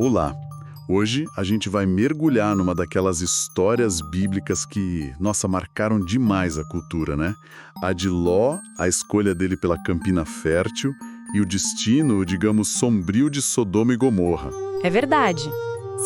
Olá! Hoje a gente vai mergulhar numa daquelas histórias bíblicas que, nossa, marcaram demais a cultura, né? A de Ló, a escolha dele pela Campina Fértil e o destino, digamos, sombrio de Sodoma e Gomorra. É verdade.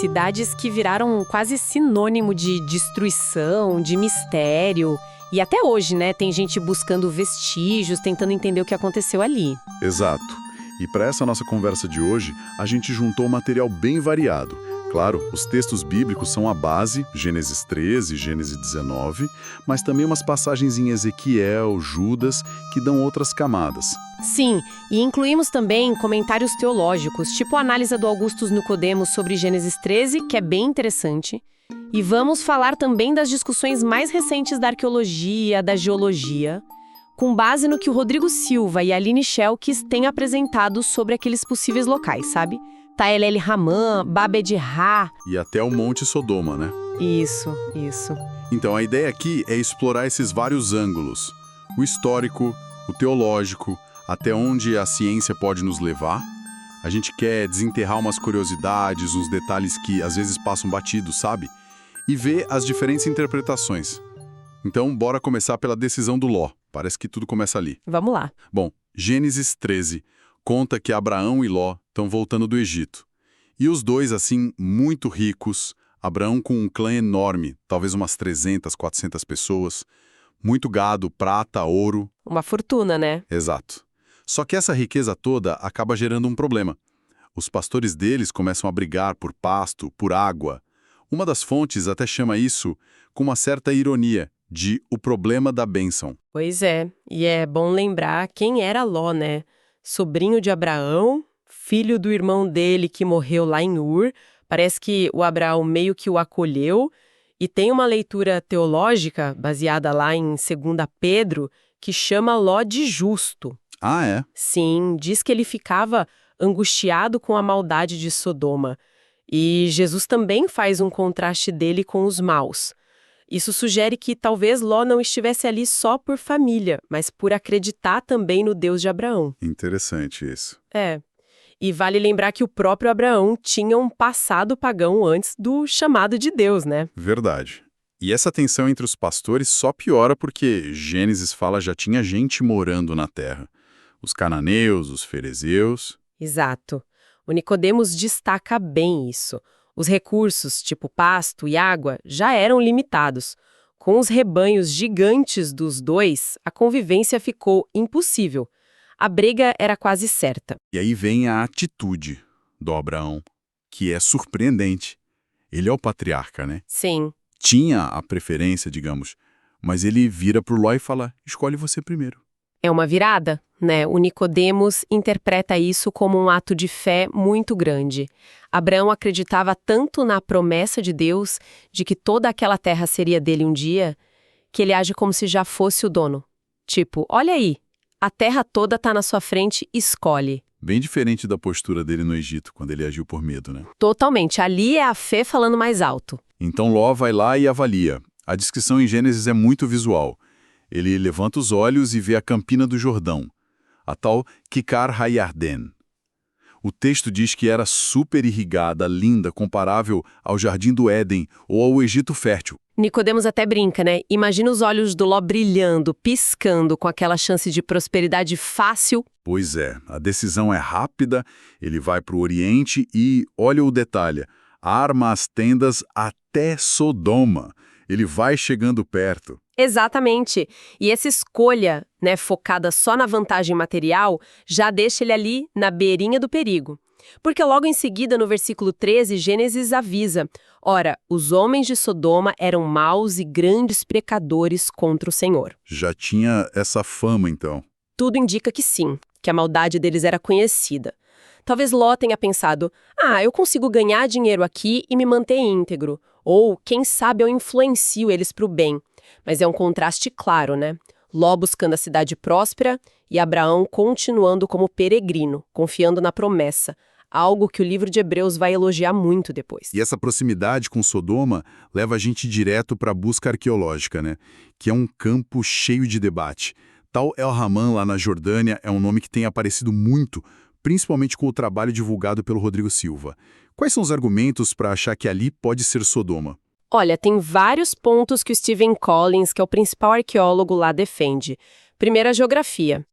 Cidades que viraram quase sinônimo de destruição, de mistério. E até hoje, né, tem gente buscando vestígios, tentando entender o que aconteceu ali. Exato. E para essa nossa conversa de hoje, a gente juntou um material bem variado. Claro, os textos bíblicos são a base, Gênesis 13, Gênesis 19, mas também umas passagens em Ezequiel, Judas, que dão outras camadas. Sim, e incluímos também comentários teológicos, tipo a análise do Augustus Nicodemos sobre Gênesis 13, que é bem interessante. E vamos falar também das discussões mais recentes da arqueologia, da geologia, com base no que o Rodrigo Silva e a Aline Schelkes têm apresentado sobre aqueles possíveis locais, sabe? Tael el-Ramã, Babed-Ra. E até o Monte Sodoma, né? Isso. Então, a ideia aqui é explorar esses vários ângulos. O histórico, o teológico, até onde a ciência pode nos levar. A gente quer desenterrar umas curiosidades, uns detalhes que às vezes passam batidos, sabe? E ver as diferentes interpretações. Então, bora começar pela decisão do Ló. Parece que tudo começa ali. Vamos lá. Bom, Gênesis 13 conta que Abraão e Ló estão voltando do Egito. E os dois, assim, muito ricos, Abraão com um clã enorme, talvez umas 300, 400 pessoas, muito gado, prata, ouro. Uma fortuna, né? Exato. Só que essa riqueza toda acaba gerando um problema. Os pastores deles começam a brigar por pasto, por água. Uma das fontes até chama isso, com uma certa ironia, de o problema da bênção. Pois é, e é bom lembrar quem era Ló, né? Sobrinho de Abraão, filho do irmão dele que morreu lá em Ur. Parece que o Abraão meio que o acolheu. E tem uma leitura teológica, baseada lá em 2 Pedro, que chama Ló de justo. Ah, é? Sim, diz que ele ficava angustiado com a maldade de Sodoma. E Jesus também faz um contraste dele com os maus. Isso sugere que talvez Ló não estivesse ali só por família, mas por acreditar também no Deus de Abraão. Interessante isso. É. E vale lembrar que o próprio Abraão tinha um passado pagão antes do chamado de Deus, né? Verdade. E essa tensão entre os pastores só piora porque Gênesis fala já tinha gente morando na terra. Os cananeus, os ferezeus. Exato. O Nicodemos destaca bem isso. Os recursos, tipo pasto e água, já eram limitados. Com os rebanhos gigantes dos dois, a convivência ficou impossível. A briga era quase certa. E aí vem a atitude do Abraão, que é surpreendente. Ele é o patriarca, né? Sim. Tinha a preferência, digamos, mas ele vira pro Ló e fala, escolhe você primeiro. É uma virada, né? O Nicodemos interpreta isso como um ato de fé muito grande. Abraão acreditava tanto na promessa de Deus, de que toda aquela terra seria dele um dia, que ele age como se já fosse o dono. Tipo, olha aí, a terra toda tá na sua frente, escolhe. Bem diferente da postura dele no Egito, quando ele agiu por medo, né? Totalmente, ali é a fé falando mais alto. Então Ló vai lá e avalia. A descrição em Gênesis é muito visual. Ele levanta os olhos e vê a Campina do Jordão, a tal Kikar HaYarden. O texto diz que era super irrigada, linda, comparável ao Jardim do Éden ou ao Egito fértil. Nicodemos até brinca, né? Imagina os olhos do Ló brilhando, piscando, com aquela chance de prosperidade fácil. Pois é, a decisão é rápida, ele vai para o Oriente e, olha o detalhe, arma as tendas até Sodoma. Ele vai chegando perto. Exatamente. E essa escolha, né, focada só na vantagem material, já deixa ele ali na beirinha do perigo. Porque logo em seguida, no versículo 13, Gênesis avisa: ora, os homens de Sodoma eram maus e grandes pecadores contra o Senhor. Já tinha essa fama, então. Tudo indica que sim, que a maldade deles era conhecida. Talvez Ló tenha pensado, eu consigo ganhar dinheiro aqui e me manter íntegro. Ou, quem sabe, eu influencio eles para o bem. Mas é um contraste claro, né? Ló buscando a cidade próspera e Abraão continuando como peregrino, confiando na promessa. Algo que o livro de Hebreus vai elogiar muito depois. E essa proximidade com Sodoma leva a gente direto para a busca arqueológica, né? Que é um campo cheio de debate. Tal El-Ramã, lá na Jordânia, é um nome que tem aparecido muito, principalmente com o trabalho divulgado pelo Rodrigo Silva. Quais são os argumentos para achar que ali pode ser Sodoma? Olha, tem vários pontos que o Stephen Collins, que é o principal arqueólogo lá, defende. Primeiro, a geografia.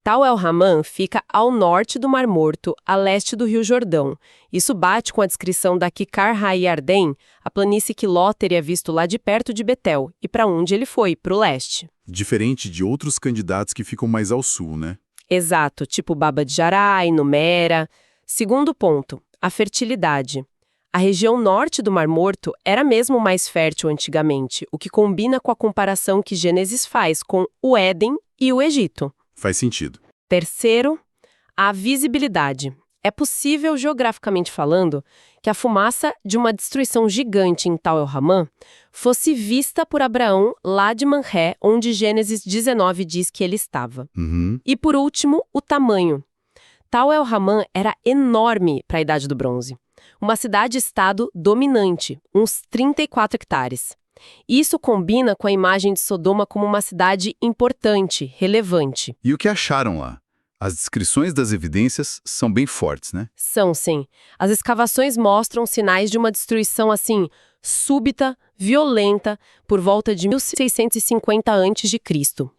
Tal el-Hammam fica ao norte do Mar Morto, a leste do Rio Jordão. Isso bate com a descrição da Kikar Ha-Yarden, a planície que Ló teria visto lá de perto de Betel, e para onde ele foi, para o leste. Diferente de outros candidatos que ficam mais ao sul, né? Exato, tipo Baba de Jarai, Numera. Segundo ponto, a fertilidade. A região norte do Mar Morto era mesmo mais fértil antigamente, o que combina com a comparação que Gênesis faz com o Éden e o Egito. Faz sentido. Terceiro, a visibilidade. É possível, geograficamente falando, que a fumaça de uma destruição gigante em Tal el-Hammam fosse vista por Abraão lá de Manré, onde Gênesis 19 diz que ele estava. E por último, o tamanho. Tal el-Hammam era enorme para a Idade do Bronze. Uma cidade-estado dominante, uns 34 hectares. Isso combina com a imagem de Sodoma como uma cidade importante, relevante. E o que acharam lá? As descrições das evidências são bem fortes, né? São, sim. As escavações mostram sinais de uma destruição, assim, súbita, violenta, por volta de 1650 a.C.,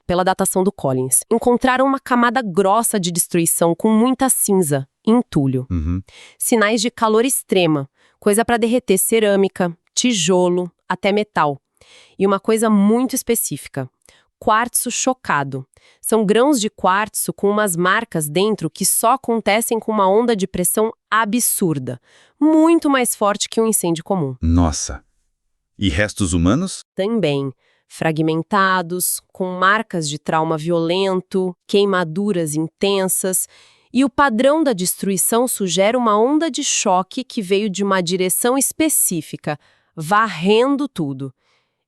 pela datação do Collins. Encontraram uma camada grossa de destruição com muita cinza, entulho. Sinais de calor extrema, coisa para derreter cerâmica, tijolo, até metal. E uma coisa muito específica: quartzo chocado. São grãos de quartzo com umas marcas dentro que só acontecem com uma onda de pressão absurda, muito mais forte que um incêndio comum. Nossa! E restos humanos? Também. Fragmentados, com marcas de trauma violento, queimaduras intensas. E o padrão da destruição sugere uma onda de choque que veio de uma direção específica, varrendo tudo.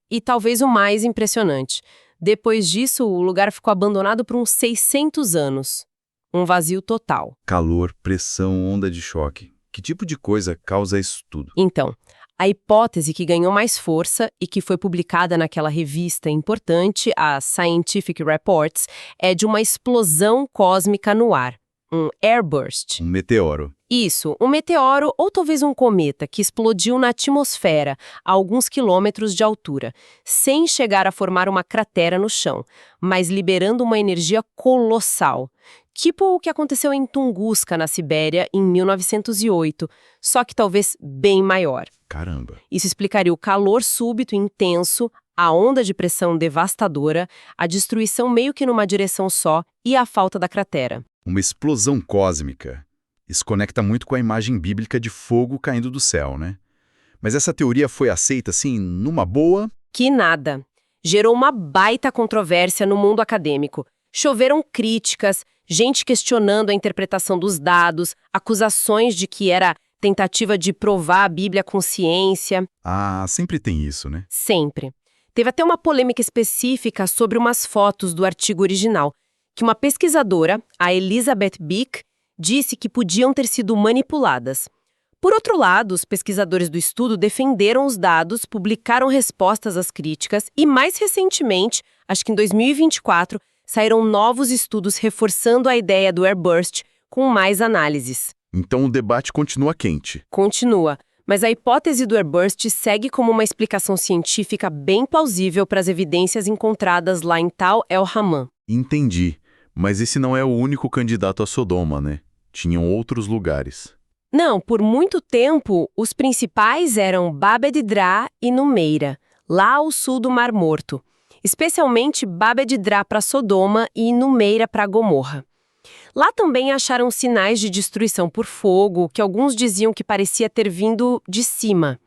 E talvez o mais impressionante: depois disso, o lugar ficou abandonado por uns 600 anos. Um vazio total. Calor, pressão, onda de choque. Que tipo de coisa causa isso tudo? Então, a hipótese que ganhou mais força e que foi publicada naquela revista importante, a Scientific Reports, é de uma explosão cósmica no ar. Um airburst. Um meteoro. Isso, um meteoro ou talvez um cometa que explodiu na atmosfera a alguns quilômetros de altura, sem chegar a formar uma cratera no chão, mas liberando uma energia colossal. Tipo o que aconteceu em Tunguska, na Sibéria, em 1908, só que talvez bem maior. Caramba! Isso explicaria o calor súbito e intenso, a onda de pressão devastadora, a destruição meio que numa direção só e a falta da cratera. Uma explosão cósmica. Isso conecta muito com a imagem bíblica de fogo caindo do céu, né? Mas essa teoria foi aceita, assim, numa boa? Que nada. Gerou uma baita controvérsia no mundo acadêmico. Choveram críticas, gente questionando a interpretação dos dados, acusações de que era tentativa de provar a Bíblia com ciência. Ah, sempre tem isso, né? Sempre. Teve até uma polêmica específica sobre umas fotos do artigo original, que uma pesquisadora, a Elizabeth Bick, disse que podiam ter sido manipuladas. Por outro lado, os pesquisadores do estudo defenderam os dados, publicaram respostas às críticas e, mais recentemente, acho que em 2024, saíram novos estudos reforçando a ideia do airburst com mais análises. Então o debate continua quente. Continua, mas a hipótese do airburst segue como uma explicação científica bem plausível para as evidências encontradas lá em Tal el-Hammam. Entendi. Mas esse não é o único candidato a Sodoma, né? Tinham outros lugares. Não, por muito tempo, os principais eram Babedidrá e Numeira, lá ao sul do Mar Morto. Especialmente Babedidrá para Sodoma e Numeira para Gomorra. Lá também acharam sinais de destruição por fogo, que alguns diziam que parecia ter vindo de cima.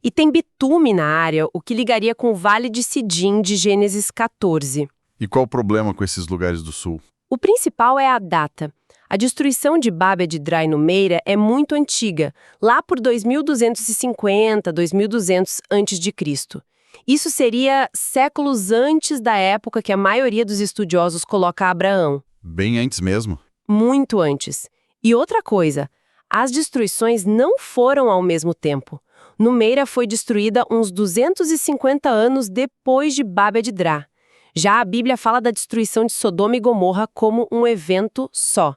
E tem bitume na área, o que ligaria com o Vale de Sidim de Gênesis 14. E qual o problema com esses lugares do sul? O principal é a data. A destruição de Babedidrá e Numeira é muito antiga, lá por 2250, 2200 a.C. Isso seria séculos antes da época que a maioria dos estudiosos coloca Abraão. Bem antes mesmo. Muito antes. E outra coisa, as destruições não foram ao mesmo tempo. Numeira foi destruída uns 250 anos depois de Babedidrá. Já a Bíblia fala da destruição de Sodoma e Gomorra como um evento só.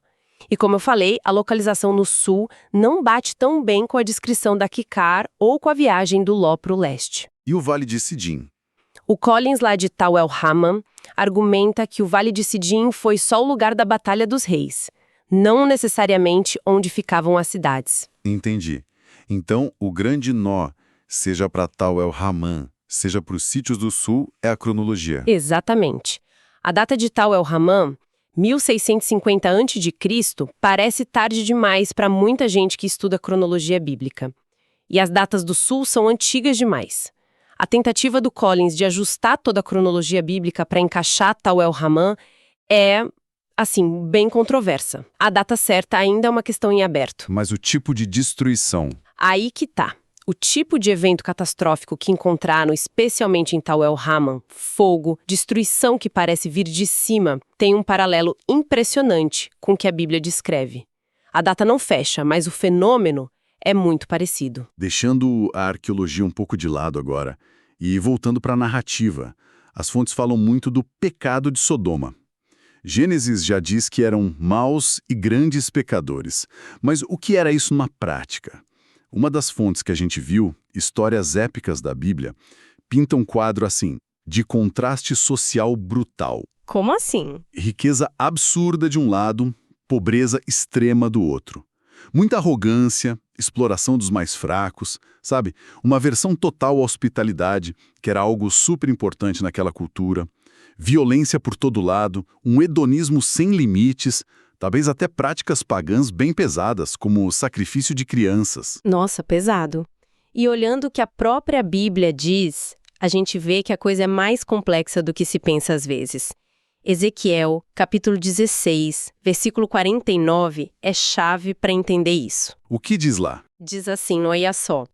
E como eu falei, a localização no sul não bate tão bem com a descrição da Kikar ou com a viagem do Ló para o leste. E o Vale de Sidim? O Collins, lá de Tal el-Hammam, argumenta que o Vale de Sidim foi só o lugar da Batalha dos Reis, não necessariamente onde ficavam as cidades. Entendi. Então, o grande nó, seja para Tal el-Hammam, seja para os sítios do sul, é a cronologia. Exatamente. A data de Tal el-Hammam, 1650 a.C., parece tarde demais para muita gente que estuda cronologia bíblica. E as datas do sul são antigas demais. A tentativa do Collins de ajustar toda a cronologia bíblica para encaixar Tal el-Hammam é, assim, bem controversa. A data certa ainda é uma questão em aberto. Mas o tipo de destruição? Aí que tá. O tipo de evento catastrófico que encontraram, especialmente em Tal el-Hammam, fogo, destruição que parece vir de cima, tem um paralelo impressionante com o que a Bíblia descreve. A data não fecha, mas o fenômeno é muito parecido. Deixando a arqueologia um pouco de lado agora e voltando para a narrativa, as fontes falam muito do pecado de Sodoma. Gênesis já diz que eram maus e grandes pecadores, mas o que era isso na prática? Uma das fontes que a gente viu, Histórias Épicas da Bíblia, pinta um quadro assim, de contraste social brutal. Como assim? Riqueza absurda de um lado, pobreza extrema do outro. Muita arrogância, exploração dos mais fracos, sabe? Uma aversão total à hospitalidade, que era algo super importante naquela cultura. Violência por todo lado, um hedonismo sem limites, talvez até práticas pagãs bem pesadas, como o sacrifício de crianças. Nossa, pesado. E olhando o que a própria Bíblia diz, a gente vê que a coisa é mais complexa do que se pensa às vezes. Ezequiel, capítulo 16, versículo 49, é chave para entender isso. O que diz lá? Diz assim, olha só.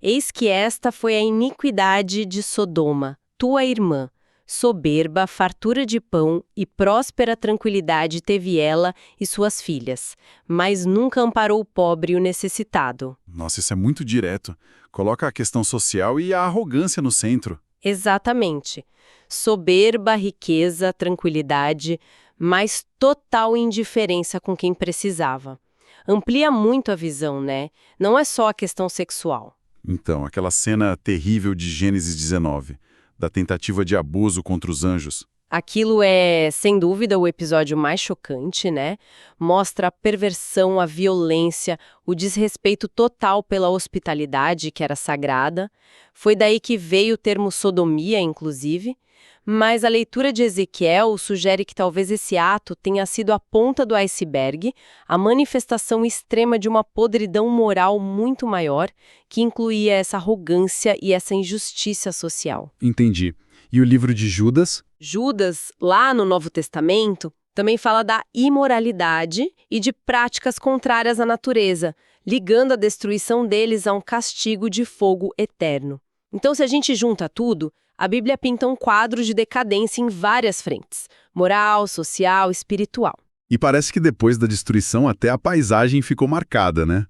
Eis que esta foi a iniquidade de Sodoma, tua irmã. Soberba, fartura de pão e próspera tranquilidade teve ela e suas filhas, mas nunca amparou o pobre e o necessitado. Nossa, isso é muito direto. Coloca a questão social e a arrogância no centro. Exatamente. Soberba, riqueza, tranquilidade, mas total indiferença com quem precisava. Amplia muito a visão, né? Não é só a questão sexual. Então, aquela cena terrível de Gênesis 19, da tentativa de abuso contra os anjos. Aquilo é, sem dúvida, o episódio mais chocante, né? Mostra a perversão, a violência, o desrespeito total pela hospitalidade, que era sagrada. Foi daí que veio o termo sodomia, inclusive. Mas a leitura de Ezequiel sugere que talvez esse ato tenha sido a ponta do iceberg, a manifestação extrema de uma podridão moral muito maior, que incluía essa arrogância e essa injustiça social. Entendi. E o livro de Judas? Judas, lá no Novo Testamento, também fala da imoralidade e de práticas contrárias à natureza, ligando a destruição deles a um castigo de fogo eterno. Então, se a gente junta tudo, a Bíblia pinta um quadro de decadência em várias frentes: moral, social, espiritual. E parece que depois da destruição até a paisagem ficou marcada, né?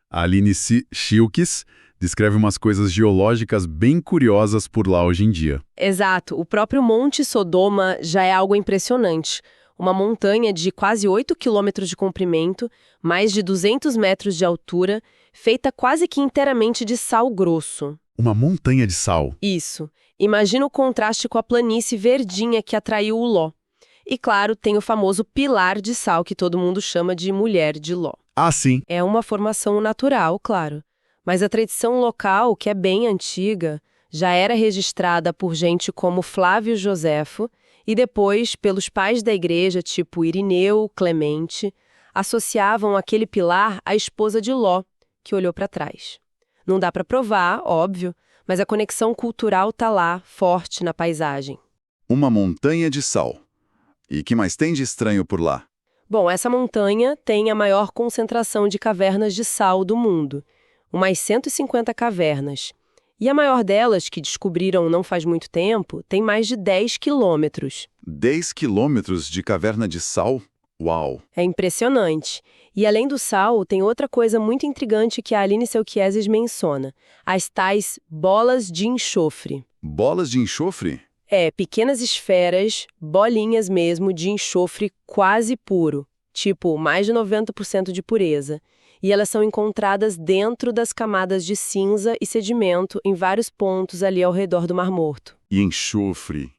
A Aline Schilkes descreve umas coisas geológicas bem curiosas por lá hoje em dia. Exato. O próprio Monte Sodoma já é algo impressionante. Uma montanha de quase 8 quilômetros de comprimento, mais de 200 metros de altura, feita quase que inteiramente de sal grosso. Uma montanha de sal. Isso. Imagina o contraste com a planície verdinha que atraiu o Ló. E claro, tem o famoso pilar de sal que todo mundo chama de Mulher de Ló. Ah, sim. É uma formação natural, claro. Mas a tradição local, que é bem antiga, já era registrada por gente como Flávio Joséfo e depois pelos pais da igreja, tipo Irineu, Clemente, associavam aquele pilar à esposa de Ló, que olhou para trás. Não dá para provar, óbvio, mas a conexão cultural tá lá, forte na paisagem. Uma montanha de sal. E que mais tem de estranho por lá? Bom, essa montanha tem a maior concentração de cavernas de sal do mundo. Umas 150 cavernas. E a maior delas, que descobriram não faz muito tempo, tem mais de 10 quilômetros. 10 quilômetros de caverna de sal? Uau! É impressionante. E além do sal, tem outra coisa muito intrigante que a Aline Selkieses menciona: as tais bolas de enxofre. Bolas de enxofre? Pequenas esferas, bolinhas mesmo, de enxofre quase puro. tipo mais de 90% de pureza, e elas são encontradas dentro das camadas de cinza e sedimento em vários pontos ali ao redor do Mar Morto. E enxofre.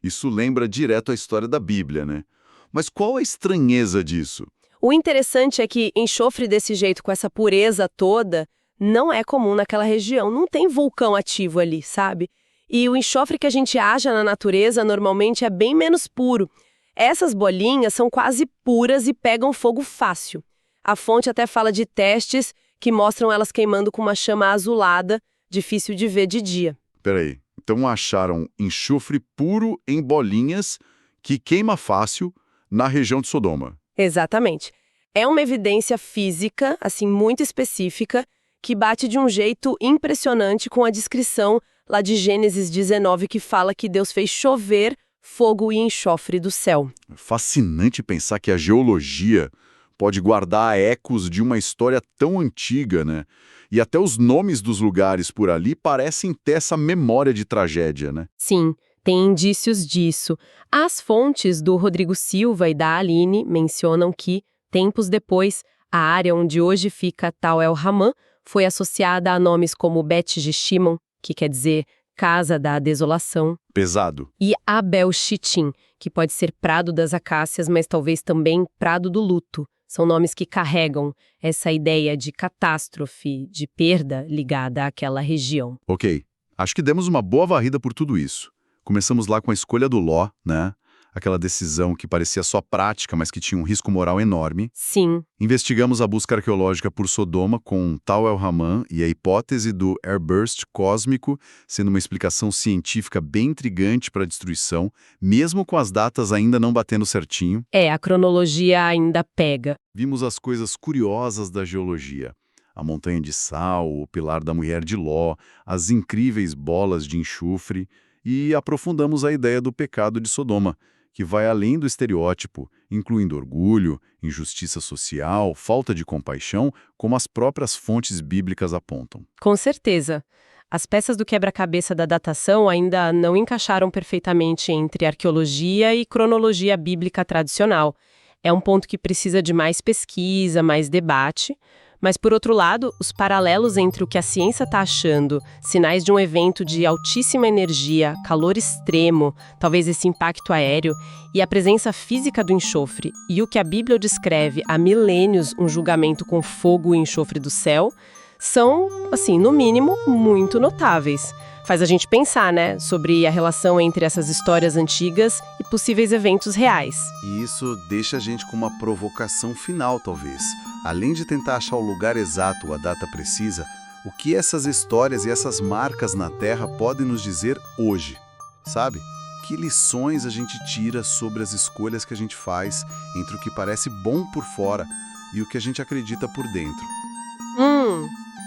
Isso lembra direto a história da Bíblia, né? Mas qual a estranheza disso? O interessante é que enxofre desse jeito, com essa pureza toda, não é comum naquela região. Não tem vulcão ativo ali, sabe? E o enxofre que a gente acha na natureza normalmente é bem menos puro. Essas bolinhas são quase puras e pegam fogo fácil. A fonte até fala de testes que mostram elas queimando com uma chama azulada, difícil de ver de dia. Peraí, então acharam enxofre puro em bolinhas que queima fácil na região de Sodoma. Exatamente. É uma evidência física, assim, muito específica, que bate de um jeito impressionante com a descrição lá de Gênesis 19, que fala que Deus fez chover fogo e enxofre do céu. Fascinante pensar que a geologia pode guardar ecos de uma história tão antiga, né? E até os nomes dos lugares por ali parecem ter essa memória de tragédia, né? Sim, tem indícios disso. As fontes do Rodrigo Silva e da Aline mencionam que, tempos depois, a área onde hoje fica Tal El Hammam foi associada a nomes como Bet Jeshimon, que quer dizer Casa da Desolação, Pesado. e Abel Shittim, que pode ser Prado das Acácias, mas talvez também Prado do Luto. São nomes que carregam essa ideia de catástrofe, de perda ligada àquela região. Ok, acho que demos uma boa varrida por tudo isso. Começamos lá com a escolha do Ló, né? Aquela decisão que parecia só prática, mas que tinha um risco moral enorme. Sim, Investigamos a busca arqueológica por Sodoma com Tal El Hammam e a hipótese do airburst cósmico sendo uma explicação científica bem intrigante para a destruição, mesmo com as datas ainda não batendo certinho. a cronologia ainda pega. Vimos as coisas curiosas da geologia. A montanha de sal, o pilar da mulher de Ló, as incríveis bolas de enxofre e aprofundamos a ideia do pecado de Sodoma, que vai além do estereótipo, incluindo orgulho, injustiça social, falta de compaixão, como as próprias fontes bíblicas apontam. Com certeza. As peças do quebra-cabeça da datação ainda não encaixaram perfeitamente entre arqueologia e cronologia bíblica tradicional. É um ponto que precisa de mais pesquisa, mais debate. Mas, por outro lado, os paralelos entre o que a ciência está achando, sinais de um evento de altíssima energia, calor extremo, talvez esse impacto aéreo, e a presença física do enxofre, e o que a Bíblia descreve há milênios um julgamento com fogo e enxofre do céu, são, assim, no mínimo, muito notáveis. Faz a gente pensar, né, sobre a relação entre essas histórias antigas e possíveis eventos reais. E isso deixa a gente com uma provocação final, talvez. Além de tentar achar o lugar exato, a data precisa, o que essas histórias e essas marcas na Terra podem nos dizer hoje, sabe? Que lições a gente tira sobre as escolhas que a gente faz entre o que parece bom por fora e o que a gente acredita por dentro?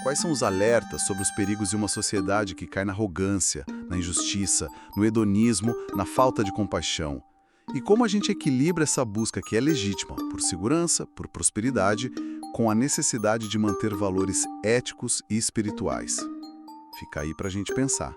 Quais são os alertas sobre os perigos de uma sociedade que cai na arrogância, na injustiça, no hedonismo, na falta de compaixão? E como a gente equilibra essa busca que é legítima, por segurança, por prosperidade, com a necessidade de manter valores éticos e espirituais? Fica aí pra gente pensar.